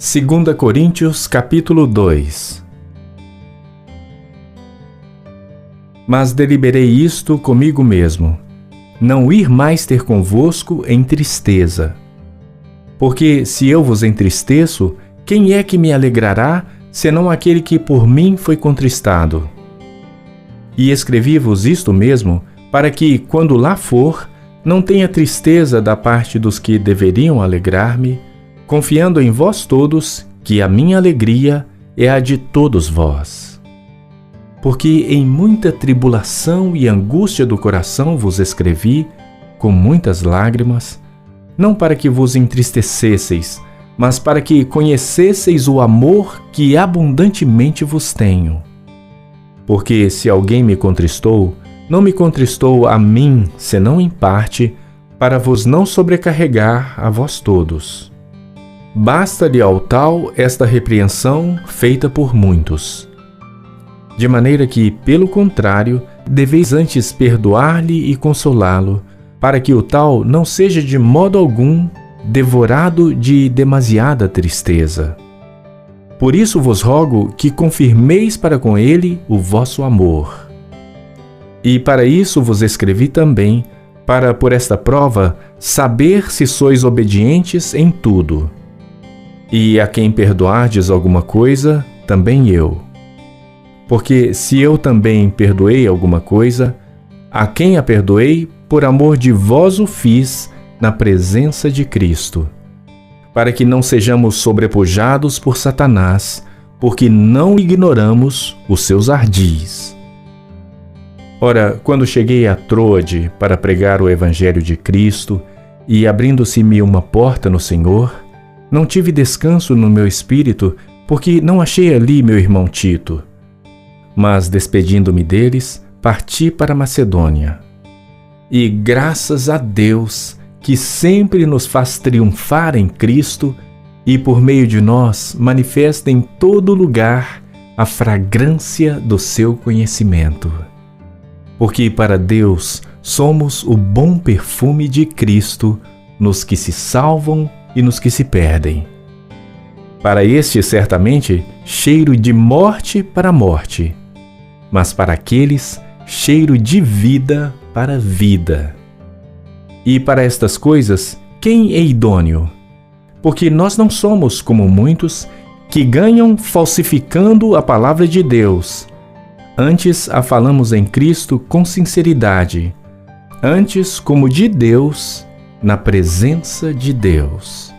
2 Coríntios capítulo 2. Mas deliberei isto comigo mesmo, não ir mais ter convosco em tristeza. Porque se eu vos entristeço, quem é que me alegrará, senão aquele que por mim foi contristado? E escrevi-vos isto mesmo, para que, quando lá for, não tenha tristeza da parte dos que deveriam alegrar-me, confiando em vós todos, que a minha alegria é a de todos vós. Porque em muita tribulação e angústia do coração vos escrevi, com muitas lágrimas, não para que vos entristecesseis, mas para que conhecesseis o amor que abundantemente vos tenho. Porque se alguém me contristou, não me contristou a mim, senão em parte, para vos não sobrecarregar a vós todos. Basta-lhe ao tal esta repreensão feita por muitos. De maneira que, pelo contrário, deveis antes perdoar-lhe e consolá-lo, para que o tal não seja de modo algum devorado de demasiada tristeza. Por isso vos rogo que confirmeis para com ele o vosso amor. E para isso vos escrevi também, para por esta prova saber se sois obedientes em tudo. E a quem perdoardes alguma coisa, também eu. Porque se eu também perdoei alguma coisa, a quem a perdoei, por amor de vós o fiz, na presença de Cristo, para que não sejamos sobrepujados por Satanás, porque não ignoramos os seus ardis. Ora, quando cheguei a Troade para pregar o Evangelho de Cristo, e abrindo-se-me uma porta no Senhor, não tive descanso no meu espírito, porque não achei ali meu irmão Tito. Mas, despedindo-me deles, parti para Macedônia. E graças a Deus, que sempre nos faz triunfar em Cristo e por meio de nós manifesta em todo lugar a fragrância do seu conhecimento. Porque para Deus somos o bom perfume de Cristo nos que se salvam e nos que se perdem. Para estes, certamente, cheiro de morte para morte, mas para aqueles, cheiro de vida para vida. E para estas coisas, quem é idôneo? Porque nós não somos como muitos que ganham falsificando a palavra de Deus. Antes a falamos em Cristo com sinceridade, antes como de Deus, na presença de Deus.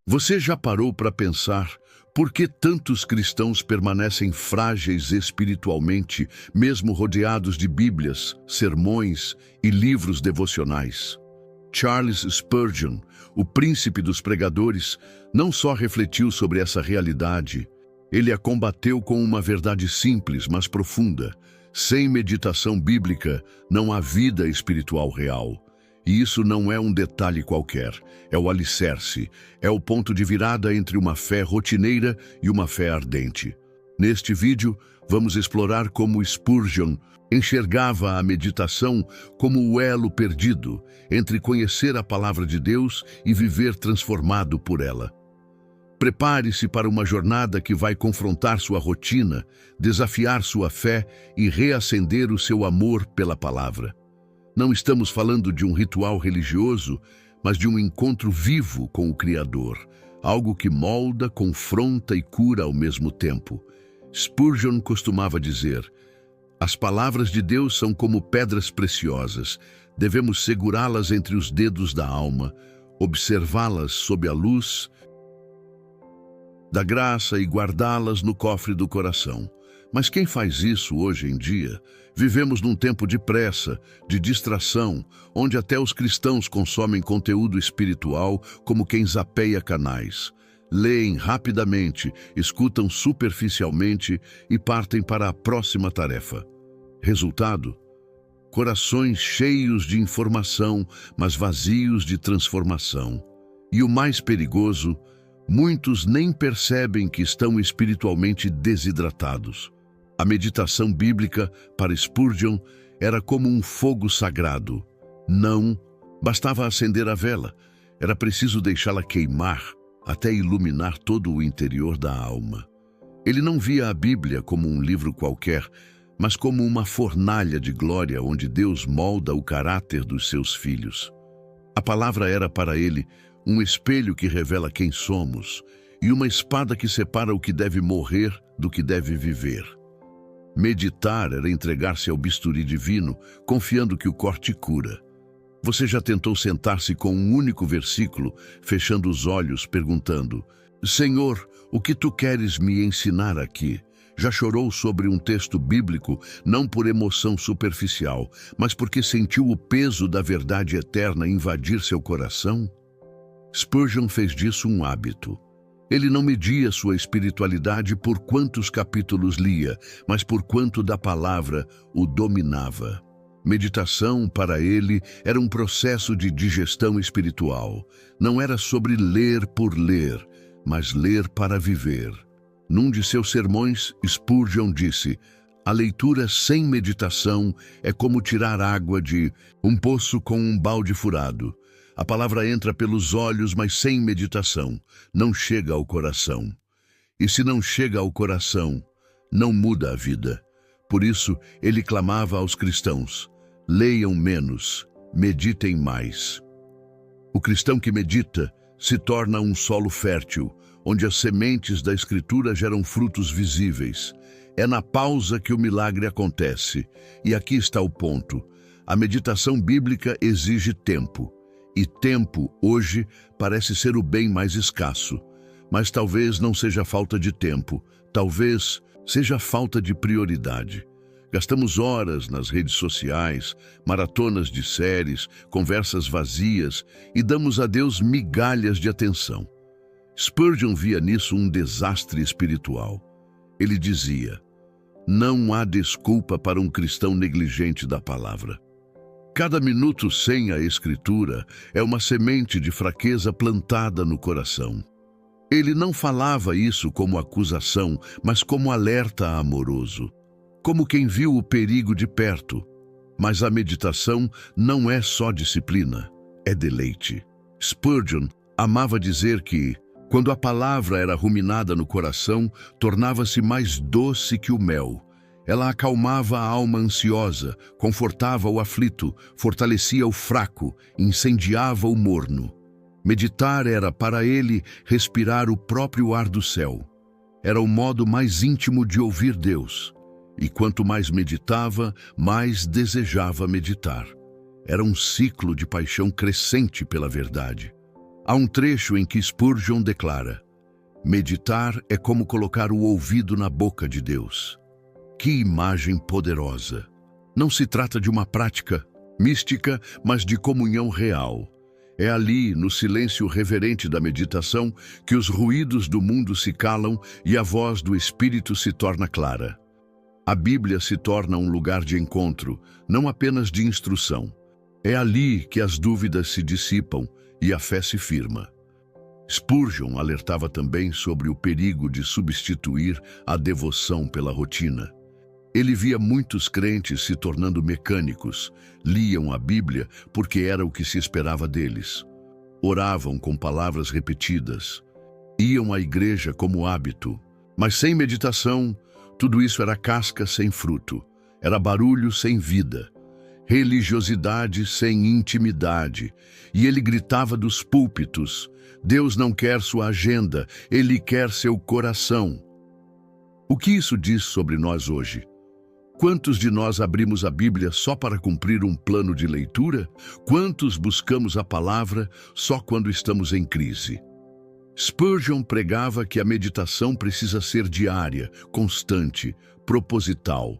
Você já parou para pensar por que tantos cristãos permanecem frágeis espiritualmente, mesmo rodeados de Bíblias, sermões e livros devocionais? Charles Spurgeon, o príncipe dos pregadores, não só refletiu sobre essa realidade, ele a combateu com uma verdade simples, mas profunda. Sem meditação bíblica, não há vida espiritual real. E isso não é um detalhe qualquer, é o alicerce, é o ponto de virada entre uma fé rotineira e uma fé ardente. Neste vídeo, vamos explorar como Spurgeon enxergava a meditação como o elo perdido entre conhecer a palavra de Deus e viver transformado por ela. Prepare-se para uma jornada que vai confrontar sua rotina, desafiar sua fé e reacender o seu amor pela palavra. Não estamos falando de um ritual religioso, mas de um encontro vivo com o Criador, algo que molda, confronta e cura ao mesmo tempo. Spurgeon costumava dizer: as palavras de Deus são como pedras preciosas, devemos segurá-las entre os dedos da alma, observá-las sob a luz da graça e guardá-las no cofre do coração. Mas quem faz isso hoje em dia? Vivemos num tempo de pressa, de distração, onde até os cristãos consomem conteúdo espiritual como quem zapeia canais. Leem rapidamente, escutam superficialmente e partem para a próxima tarefa. Resultado? Corações cheios de informação, mas vazios de transformação. E o mais perigoso, muitos nem percebem que estão espiritualmente desidratados. A meditação bíblica, para Spurgeon, era como um fogo sagrado. Não bastava acender a vela. Era preciso deixá-la queimar até iluminar todo o interior da alma. Ele não via a Bíblia como um livro qualquer, mas como uma fornalha de glória onde Deus molda o caráter dos seus filhos. A palavra era para ele um espelho que revela quem somos e uma espada que separa o que deve morrer do que deve viver. Meditar era entregar-se ao bisturi divino, confiando que o corte cura. Você já tentou sentar-se com um único versículo, fechando os olhos, perguntando: Senhor, o que tu queres me ensinar aqui? Já chorou sobre um texto bíblico, não por emoção superficial, mas porque sentiu o peso da verdade eterna invadir seu coração? Spurgeon fez disso um hábito. Ele não media sua espiritualidade por quantos capítulos lia, mas por quanto da palavra o dominava. Meditação, para ele, era um processo de digestão espiritual. Não era sobre ler por ler, mas ler para viver. Num de seus sermões, Spurgeon disse: a leitura sem meditação é como tirar água de um poço com um balde furado. A palavra entra pelos olhos, mas sem meditação, não chega ao coração. E se não chega ao coração, não muda a vida. Por isso, ele clamava aos cristãos: leiam menos, meditem mais. O cristão que medita se torna um solo fértil, onde as sementes da Escritura geram frutos visíveis. É na pausa que o milagre acontece. E aqui está o ponto: a meditação bíblica exige tempo. E tempo, hoje, parece ser o bem mais escasso. Mas talvez não seja falta de tempo, talvez seja falta de prioridade. Gastamos horas nas redes sociais, maratonas de séries, conversas vazias e damos a Deus migalhas de atenção. Spurgeon via nisso um desastre espiritual. Ele dizia: não há desculpa para um cristão negligente da palavra. Cada minuto sem a Escritura é uma semente de fraqueza plantada no coração. Ele não falava isso como acusação, mas como alerta amoroso, como quem viu o perigo de perto. Mas a meditação não é só disciplina, é deleite. Spurgeon amava dizer que, quando a palavra era ruminada no coração, tornava-se mais doce que o mel. Ela acalmava a alma ansiosa, confortava o aflito, fortalecia o fraco, incendiava o morno. Meditar era, para ele, respirar o próprio ar do céu. Era o modo mais íntimo de ouvir Deus. E quanto mais meditava, mais desejava meditar. Era um ciclo de paixão crescente pela verdade. Há um trecho em que Spurgeon declara: meditar é como colocar o ouvido na boca de Deus. Que imagem poderosa! Não se trata de uma prática mística, mas de comunhão real. É ali, no silêncio reverente da meditação, que os ruídos do mundo se calam e a voz do Espírito se torna clara. A Bíblia se torna um lugar de encontro, não apenas de instrução. É ali que as dúvidas se dissipam e a fé se firma. Spurgeon alertava também sobre o perigo de substituir a devoção pela rotina. Ele via muitos crentes se tornando mecânicos, liam a Bíblia porque era o que se esperava deles. Oravam com palavras repetidas, iam à igreja como hábito, mas sem meditação, tudo isso era casca sem fruto, era barulho sem vida, religiosidade sem intimidade. E ele gritava dos púlpitos: Deus não quer sua agenda, Ele quer seu coração. O que isso diz sobre nós hoje? Quantos de nós abrimos a Bíblia só para cumprir um plano de leitura? Quantos buscamos a palavra só quando estamos em crise? Spurgeon pregava que a meditação precisa ser diária, constante, proposital,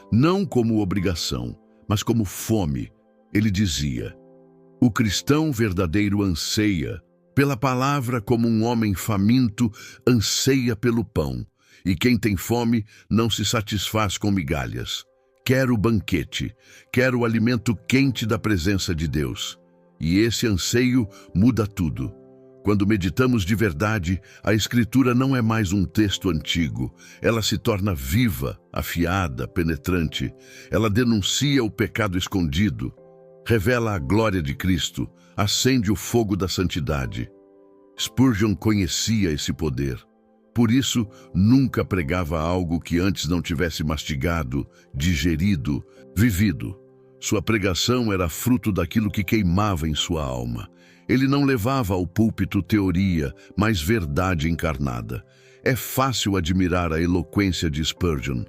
não como obrigação, mas como fome. Ele dizia: o cristão verdadeiro anseia pela palavra como um homem faminto anseia pelo pão. E quem tem fome não se satisfaz com migalhas. Quer o banquete, quer o alimento quente da presença de Deus. E esse anseio muda tudo. Quando meditamos de verdade, a Escritura não é mais um texto antigo. Ela se torna viva, afiada, penetrante. Ela denuncia o pecado escondido. revela a glória de Cristo, acende o fogo da santidade. Spurgeon conhecia esse poder. Por isso, nunca pregava algo que antes não tivesse mastigado, digerido, vivido. Sua pregação era fruto daquilo que queimava em sua alma. Ele não levava ao púlpito teoria, mas verdade encarnada. É fácil admirar a eloquência de Spurgeon,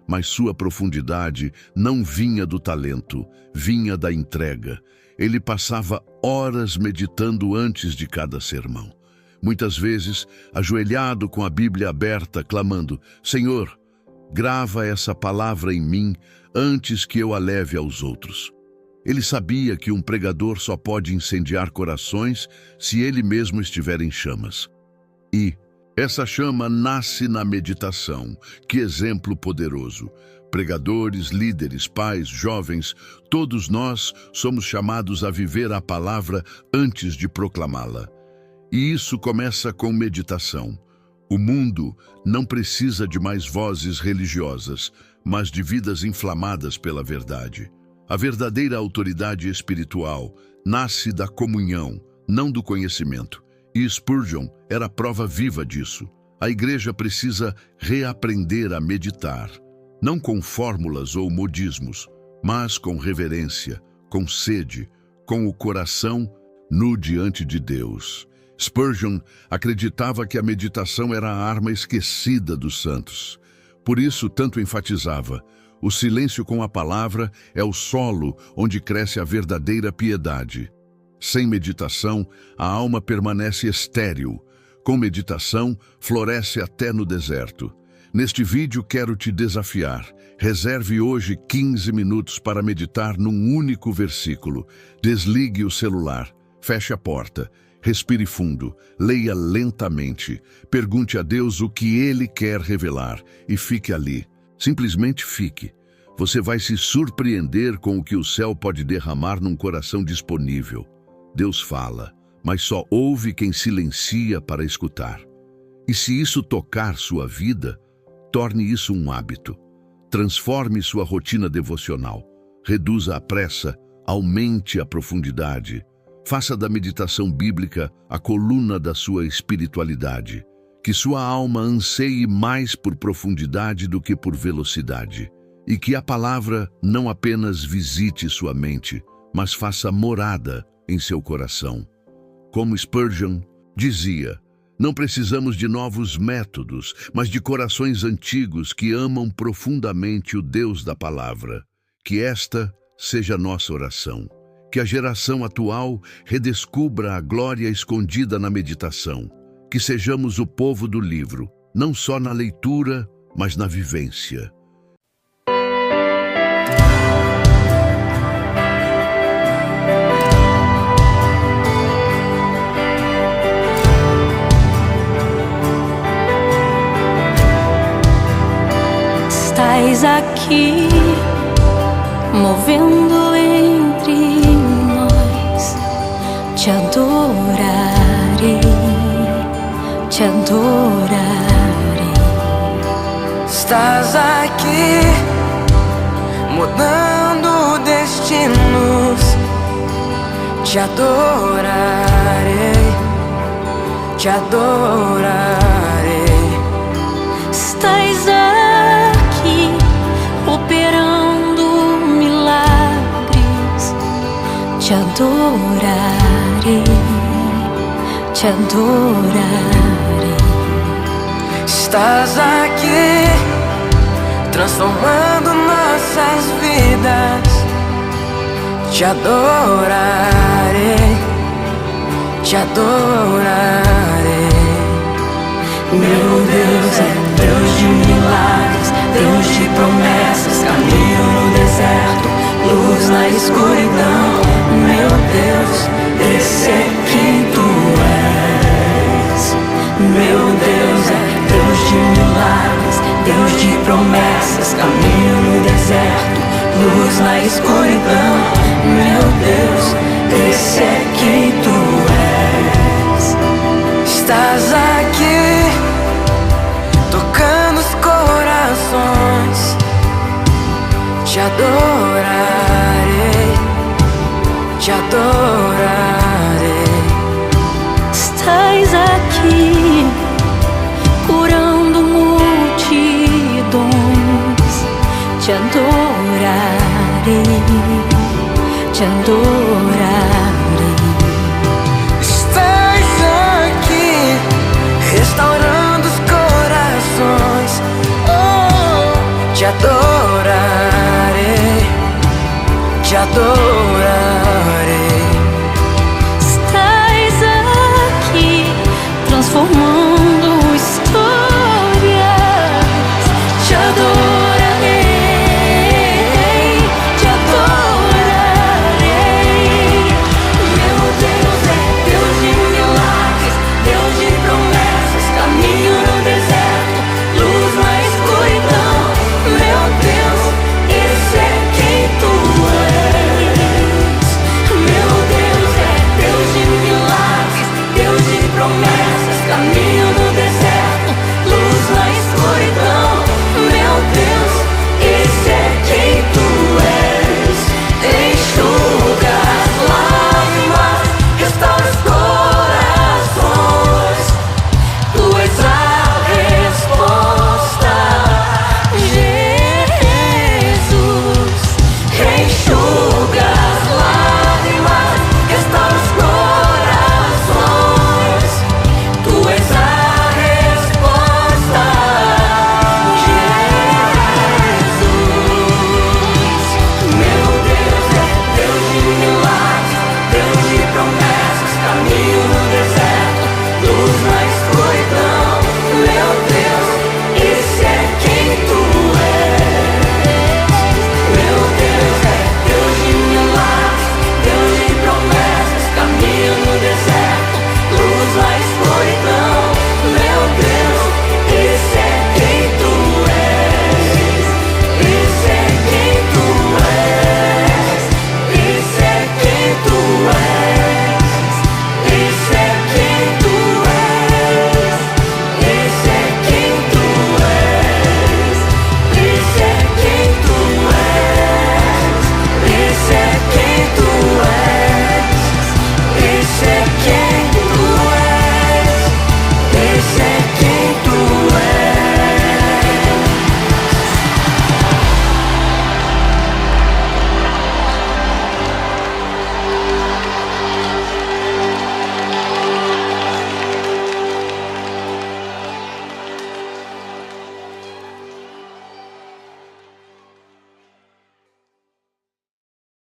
mas sua profundidade não vinha do talento, vinha da entrega. Ele passava horas meditando antes de cada sermão. Muitas vezes, ajoelhado com a Bíblia aberta, clamando: Senhor, grava essa palavra em mim antes que eu a leve aos outros. Ele sabia que um pregador só pode incendiar corações se ele mesmo estiver em chamas. E essa chama nasce na meditação. Que exemplo poderoso! Pregadores, líderes, pais, jovens, todos nós somos chamados a viver a palavra antes de proclamá-la. E isso começa com meditação. O mundo não precisa de mais vozes religiosas, mas de vidas inflamadas pela verdade. A verdadeira autoridade espiritual nasce da comunhão, não do conhecimento. E Spurgeon era a prova viva disso. A igreja precisa reaprender a meditar, não com fórmulas ou modismos, mas com reverência, com sede, com o coração nu diante de Deus. Spurgeon acreditava que a meditação era a arma esquecida dos santos. Por isso, tanto enfatizava: o silêncio com a palavra é o solo onde cresce a verdadeira piedade. Sem meditação, a alma permanece estéril. Com meditação, floresce até no deserto. Neste vídeo quero te desafiar. Reserve hoje 15 minutos para meditar num único versículo. Desligue o celular, feche a porta, respire fundo, leia lentamente, pergunte a Deus o que Ele quer revelar e fique ali. Simplesmente fique. Você vai se surpreender com o que o céu pode derramar num coração disponível. Deus fala, mas só ouve quem silencia para escutar. E se isso tocar sua vida, torne isso um hábito. Transforme sua rotina devocional. Reduza a pressa, aumente a profundidade. Faça da meditação bíblica a coluna da sua espiritualidade. Que sua alma anseie mais por profundidade do que por velocidade. E que a palavra não apenas visite sua mente, mas faça morada em seu coração. Como Spurgeon dizia, não precisamos de novos métodos, mas de corações antigos que amam profundamente o Deus da palavra. Que esta seja nossa oração. Que a geração atual redescubra a glória escondida na meditação. Que sejamos o povo do livro, não só na leitura, mas na vivência. Estás aqui, movendo entre nós. Te adorarei, te adorarei. Estás aqui, mudando destinos. Te adorarei, te adorarei. Estás aqui, operando milagres. Te adorarei, te adorarei. Estás aqui, transformando nossas vidas. Te adorarei, te adorarei. Meu Deus é Deus de milagres, Deus de promessas, caminho no deserto, luz na escuridão. Meu Deus, esse é quem tu és. Meu Deus é Deus de milagres, Deus de promessas, caminho no deserto, luz na escuridão. Meu Deus, esse é quem tu és. Estás aqui, tocando os corações. Te adorarei, te adorarei. Estás aqui, curando multidões. Te adorarei, te adorarei.